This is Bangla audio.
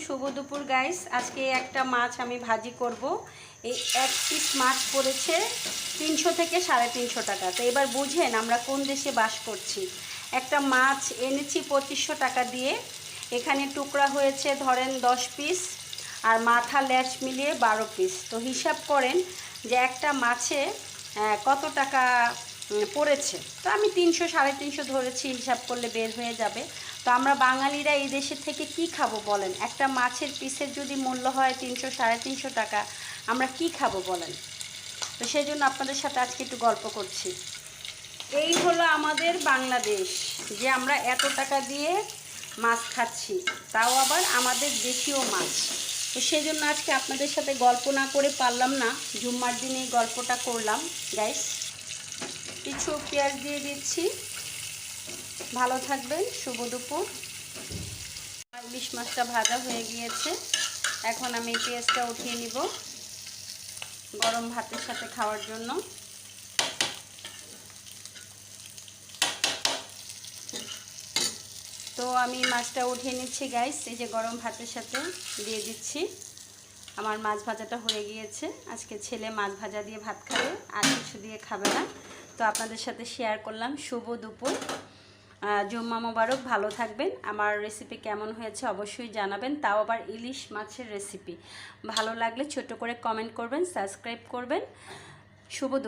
শুভ দুপুর গাইস। আজকে একটা মাছ আমি ভাজি করব। এই এক পিস মাছ পড়েছে 300 থেকে 350 টাকা। তো এবার বুঝেন আমরা কোন দেশে বাস করছি। একটা মাছ এনেছি 2500 টাকা দিয়ে, এখানে টুকরা হয়েছে ধরেন 10 পিস আর মাথা ল্যাচ মিলিয়ে 12 পিস। তো হিসাব করেন যে একটা মাছে কত টাকা পড়েছে। তো আমি 300 350 ধরেছি, হিসাব করলে বের হয়ে যাবে। তো আমরা বাঙালিরা এই দেশের থেকে কি খাবো বলেন? একটা মাছের পিসের যদি মূল্য হয় 300 350 টাকা, আমরা কি খাবো বলেন? তো সেই জন্য আপনাদের সাথে আজকে একটু গল্প করছি। এই হলো আমাদের বাংলাদেশ, যে আমরা এত টাকা দিয়ে মাছ খাচ্ছি, তাও আবার আমাদের দেশীয় মাছ। তো সেই জন্য আজকে আপনাদের সাথে গল্প না করে পারলাম না, জুম্মার দিনে এই গল্পটা করলাম গাইস। কিছু পেঁয়াজ দিয়ে দিচ্ছি। ভালো থাকবেন, শুভ দুপুর। ইলিশ মাছটা ভাজা হয়ে গিয়েছে, এখন আমি পেঁয়াজটা উঠিয়ে নিব গরম ভাতের সাথে খাওয়ার জন্য। তো আমি মাছটা উঠিয়ে নিচ্ছি গাইস, এই যে গরম ভাতের সাথে দিয়ে দিচ্ছি। আমার মাছ ভাজাটা হয়ে গিয়েছে। আজকে ছেলে মাছ ভাজা দিয়ে ভাত খাবে, আর কিছু দিয়ে খাবে না। তো আপনাদের সাথে শেয়ার করলাম। শুভ দুপুর, জুম্মা মোবারক, ভালো থাকবেন। আমার রেসিপি কেমন হয়েছে অবশ্যই জানাবেন, তাও আবার ইলিশ মাছের রেসিপি। ভালো লাগলে ছোট করে কমেন্ট করবেন, সাবস্ক্রাইব করবেন। শুভ দুপুর।